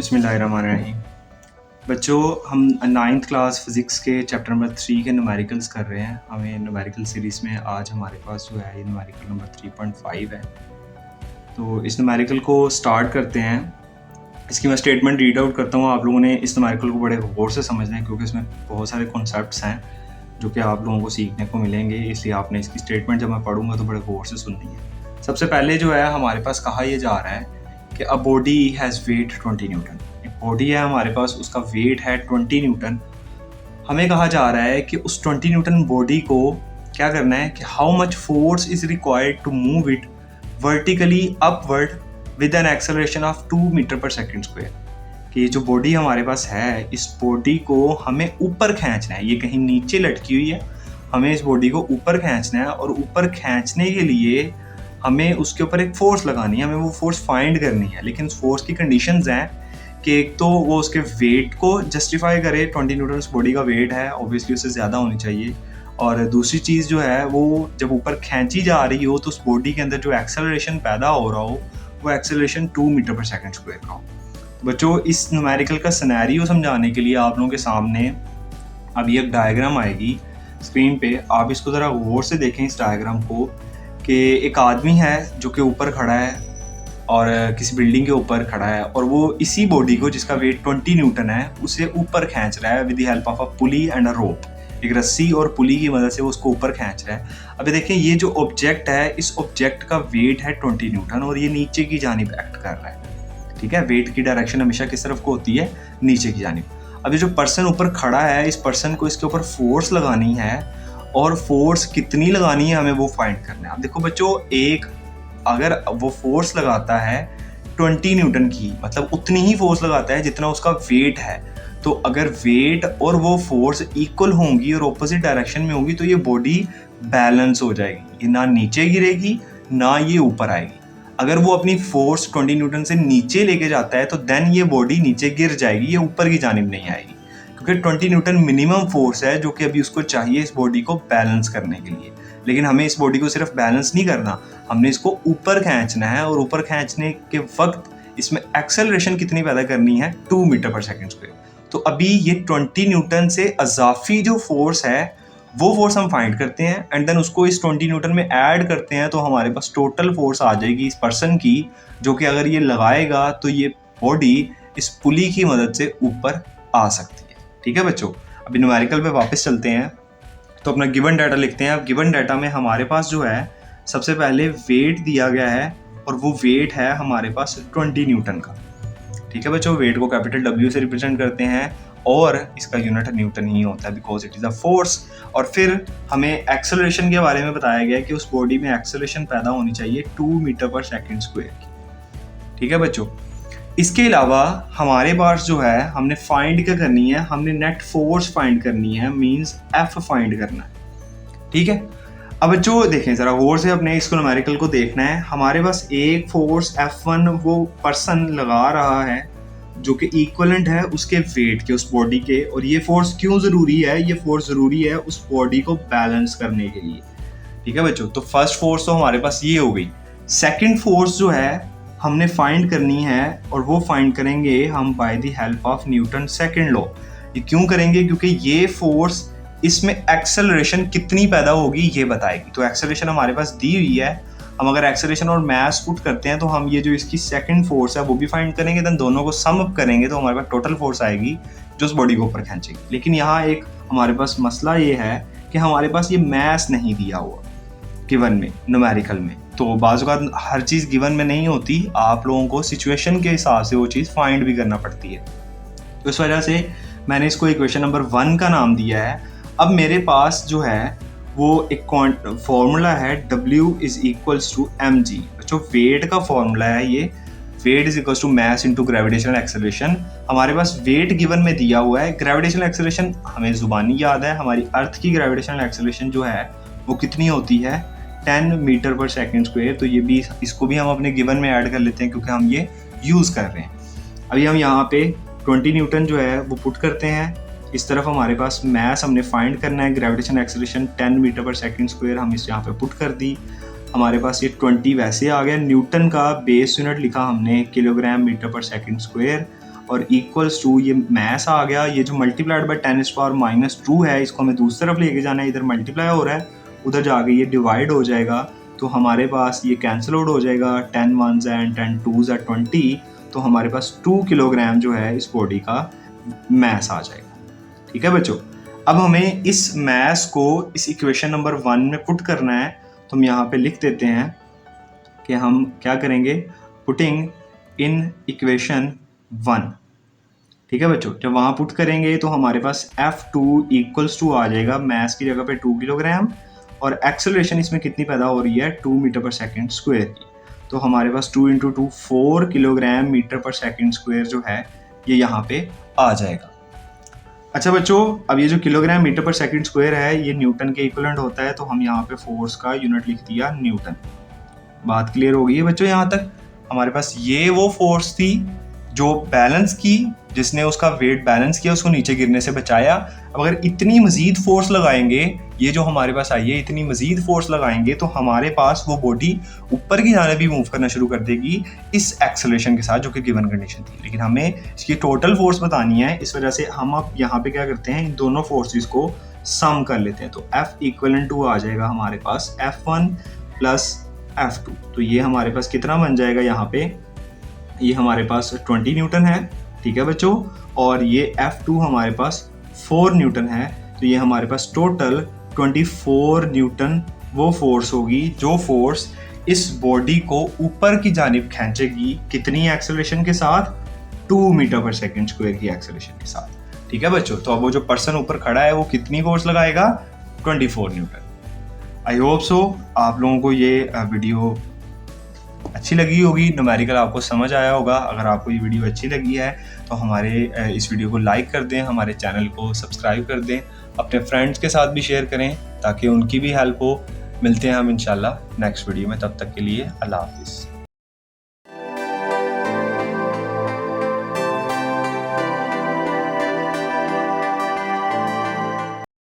बिस्मिल्लाहिर्रहमानिर्रहीम। बच्चों, हम नाइन्थ क्लास फ़िज़िक्स के चैप्टर नंबर 3 के न्यूमेरिकल्स कर रहे हैं। हमें न्यूमेरिकल सीरीज़ में आज हमारे पास जो है ये न्यूमेरिकल नंबर 3.5 है। तो इस न्यूमेरिकल को स्टार्ट करते हैं। इसकी मैं स्टेटमेंट रीड आउट करता हूँ। आप लोगों ने इस न्यूमेरिकल को बड़े गौर से समझना है क्योंकि इसमें बहुत सारे कॉन्सेप्ट्स हैं जो कि आप लोगों को सीखने को मिलेंगे, इसलिए आपने इसकी स्टेटमेंट जब मैं पढ़ूँगा तो बड़े गौर से सुननी है। सबसे पहले जो है हमारे पास कहा यह जा रहा है कि a body has wait 20 Newton. एक बॉडी है हमारे पास, उसका वेट है 20 न्यूटन। हमें कहा जा रहा है कि उस 20 न्यूटन बॉडी को क्या करना है कि how much force is required to move it vertically upward with an acceleration of 2 metre पर सेकेंड स्क्वायर। कि ये जो बॉडी हमारे पास है, इस बॉडी को हमें ऊपर खींचना है। ये कहीं नीचे लटकी हुई है, हमें इस बॉडी को ऊपर खींचना है और ऊपर खींचने के लिए हमें उसके ऊपर एक फोर्स लगानी है, हमें वो फोर्स फाइंड करनी है। लेकिन उस फोर्स की कंडीशंस हैं कि एक तो वो उसके वेट को जस्टिफाई करे। 20 न्यूटन उस बॉडी का वेट है, ऑब्वियसली उससे ज़्यादा होनी चाहिए। और दूसरी चीज़ जो है वो जब ऊपर खींची जा रही हो तो उस बॉडी के अंदर जो एक्सेलरेशन पैदा हो रहा हो वो एक्सेलरेशन 2 मीटर पर सेकेंड स्क्वायर का हो। बच्चों, इस न्यूमेरिकल का सिनेरियो समझाने के लिए आप लोगों के सामने अभी एक डायग्राम आएगी स्क्रीन पे। आप इसको ज़रा गौर से देखें इस डायग्राम को कि एक आदमी है जो कि ऊपर खड़ा है और किसी बिल्डिंग के ऊपर खड़ा है और वो इसी बॉडी को जिसका वेट 20 न्यूटन है उसे ऊपर खींच रहा है with the help of a pulley and a rope. एक रस्सी और पुली की मदद से वो उसको ऊपर खींच रहा है। अभी देखें, ये जो ऑब्जेक्ट है, इस ऑब्जेक्ट का वेट है 20 न्यूटन और ये नीचे की जानिब एक्ट कर रहा है। ठीक है, वेट की डायरेक्शन हमेशा किस तरफ को होती है? नीचे की जानिब। अभी जो पर्सन ऊपर खड़ा है, इस पर्सन को इसके ऊपर फोर्स लगानी है और फोर्स कितनी लगानी है हमें वो फाइंड करना है। अब देखो बच्चों, एक अगर वो फोर्स लगाता है 20 न्यूटन की, मतलब उतनी ही फोर्स लगाता है जितना उसका वेट है। तो अगर वेट और वो फोर्स इक्वल होंगी और ऑपोजिट डायरेक्शन में होगी तो ये बॉडी बैलेंस हो जाएगी। ये ना नीचे गिरेगी ना ये ऊपर आएगी। अगर वो अपनी फोर्स 20 न्यूटन से नीचे लेके जाता है तो देन ये बॉडी नीचे गिर जाएगी, ये ऊपर की जानिब नहीं आएगी क्योंकि 20 न्यूटन मिनिमम फोर्स है जो कि अभी उसको चाहिए इस बॉडी को बैलेंस करने के लिए। लेकिन हमें इस बॉडी को सिर्फ बैलेंस नहीं करना, हमने इसको ऊपर खींचना है और ऊपर खींचने के वक्त इसमें एक्सेलरेशन कितनी पैदा करनी है? 2 मीटर पर सेकेंड स्क्वायर। तो अभी ये 20 न्यूटन से अजाफी जो फोर्स है वो फोर्स हम फाइंड करते हैं एंड देन उसको इस 20 न्यूटन में ऐड करते हैं तो हमारे पास टोटल फोर्स आ जाएगी इस पर्सन की, जो कि अगर ये लगाएगा तो ये बॉडी इस पुली की मदद से ऊपर आ सकती है। ठीक है बच्चों, अभी न्यूमेरिकल पे वापस चलते हैं तो अपना गिवन डाटा लिखते हैं। अब गिवन डाटा में हमारे पास जो है सबसे पहले वेट दिया गया है और वो वेट है हमारे पास 20 न्यूटन का। ठीक है बच्चों, वेट को कैपिटल W से रिप्रेजेंट करते हैं और इसका यूनिट न्यूटन ही होता है because it is a force. और फिर हमें एक्सेलरेशन के बारे में बताया गया कि उस बॉडी में एक्सेलरेशन पैदा होनी चाहिए 2 मीटर पर सेकेंड स्क्वायर की। ठीक है बच्चों, इसके अलावा हमारे पास जो है हमने फाइंड क्या करनी है? हमने नेट फोर्स फाइंड करनी है, मींस F फाइंड करना है। ठीक है, अब बच्चों देखें ज़रा गौर से, अपने इसको न्यूमेरिकल को देखना है। हमारे पास एक फोर्स F1 वो पर्सन लगा रहा है जो कि इक्वलेंट है उसके वेट के, उस बॉडी के। और ये फोर्स क्यों ज़रूरी है? ये फोर्स ज़रूरी है उस बॉडी को बैलेंस करने के लिए। ठीक है बच्चों, तो फर्स्ट फोर्स तो हमारे पास ये हो गई। सेकंड फोर्स जो है हमने फाइंड करनी है और वो फाइंड करेंगे हम by the help of Newton second law. ये क्यों करेंगे? क्योंकि ये फोर्स, इसमें एक्सेलरेशन कितनी पैदा होगी ये बताएगी। तो एक्सेलरेशन हमारे पास दी हुई है, हम अगर एक्सेलरेशन और मास पुट करते हैं तो हम ये जो इसकी सेकंड फोर्स है वो भी फाइंड करेंगे, देन दोनों को सम अप करेंगे तो हमारे पास टोटल फोर्स आएगी जो उस बॉडी को ऊपर खींचेगी। लेकिन यहाँ एक हमारे पास मसला ये है कि हमारे पास ये मास नहीं दिया हुआ गिवन में, न्यूमेरिकल में। तो बाज़-औक़ात हर चीज़ गिवन में नहीं होती, आप लोगों को सिचुएशन के हिसाब से वो चीज़ फाइंड भी करना पड़ती है। तो इस वजह से मैंने इसको इक्वेशन नंबर 1 का नाम दिया है। अब मेरे पास जो है वो एक फॉर्मूला है W is equals to mg। जो वेट का फॉर्मूला है ये, weight is equals to mass into gravitational acceleration. हमारे पास वेट गिवन में दिया हुआ है, ग्रेविटेशनल एक्सेलरेशन हमें ज़ुबानी याद है। हमारी अर्थ की ग्रेविटेशनल एक्सेलरेशन जो है वो कितनी होती है? 10 मीटर पर सेकेंड स्क्वायर। तो ये भी, इसको भी हम अपने गिवन में ऐड कर लेते हैं क्योंकि हम ये यूज़ कर रहे हैं। अभी हम यहाँ पे 20 न्यूटन जो है वो पुट करते हैं। इस तरफ हमारे पास मास हमने फाइंड करना है, ग्रेविटेशनल एक्सेलरेशन 10 मीटर पर सेकेंड स्क्वायर हम इस यहाँ पे पुट कर दी। हमारे पास ये 20 वैसे आ गया। न्यूटन का बेस यूनिट लिखा हमने किलोग्राम मीटर पर सेकेंड स्क्वायर। और इक्वल्स टू ये मैस आ गया, ये जो मल्टीप्लाइड बाई 10⁻⁻2 है इसको हमें दूसरी तरफ लेके जाना है, इधर मल्टीप्लाई हो रहा है, उधर जाके ये डिवाइड हो जाएगा, तो हमारे पास ये कैंसिल आउट हो जाएगा, 10 1s एंड 10 2s are 20, तो हमारे पास 2 किलोग्राम जो है इस बॉडी का मैस आ जाएगा। ठीक है बच्चों, अब हमें इस मैस को इस इक्वेशन नंबर 1 में पुट करना है, तो हम यहाँ पे लिख देते हैं कि हम क्या करेंगे, पुटिंग इन इक्वेशन 1। ठीक है बच्चों, जब वहाँ पुट करेंगे तो हमारे पास F2 इक्वल्स टू आ जाएगा मैस की जगह पे 2 किलोग्राम, और एक्सेलरेशन इसमें कितनी पैदा हो रही है 2 मीटर पर सेकेंड स्क्वायर की, तो हमारे पास 2 × 2 4 किलोग्राम मीटर पर सेकेंड स्क्वायर जो है ये यहाँ पे आ जाएगा। अच्छा बच्चों, अब ये जो किलोग्राम मीटर पर सेकेंड स्क्वायर है ये न्यूटन के इक्विवेलेंट होता है, तो हम यहाँ पे फोर्स का यूनिट लिख दिया न्यूटन। बात क्लियर हो गई है बच्चों यहाँ तक? हमारे पास ये वो फोर्स थी जो बैलेंस की, जिसने उसका वेट बैलेंस किया, उसको नीचे गिरने से बचाया। अब अगर इतनी मजीद फोर्स लगाएंगे, ये जो हमारे पास आई है इतनी मजीद फोर्स लगाएंगे, तो हमारे पास वो बॉडी ऊपर की जाने भी मूव करना शुरू कर देगी इस एक्सेलरेशन के साथ जो कि गिवन कंडीशन थी। लेकिन हमें इसकी टोटल फोर्स बतानी है, इस वजह से हम अब यहाँ पे क्या करते हैं, इन दोनों फोर्सेस को सम कर लेते हैं। तो F इक्वल टू आ जाएगा हमारे पास F1 प्लस F2, तो ये हमारे पास कितना बन जाएगा यहाँ पे, ये हमारे पास 20 न्यूटन है। ठीक है बच्चों, और ये F2 हमारे पास 4 न्यूटन है, तो ये हमारे पास टोटल 24 न्यूटन वो फोर्स होगी जो फोर्स इस बॉडी को ऊपर की जानिब खींचेगी, कितनी एक्सेलरेशन के साथ, 2 मीटर पर सेकेंड स्क्वायर की एक्सेलरेशन के साथ। ठीक है बच्चों, तो अब वो जो पर्सन ऊपर खड़ा है वो कितनी फोर्स लगाएगा, 24 न्यूटन। आई होप सो आप लोगों को ये वीडियो अच्छी लगी होगी, न्यूमेरिकल आपको समझ आया होगा। अगर आपको ये वीडियो अच्छी लगी है तो हमारे इस वीडियो को लाइक कर दें, हमारे चैनल को सब्सक्राइब कर दें, अपने फ्रेंड्स के साथ भी शेयर करें ताकि उनकी भी हेल्प हो। मिलते हैं हम इंशाल्लाह नेक्स्ट वीडियो में, तब तक के लिए अल्लाह हाफिज़।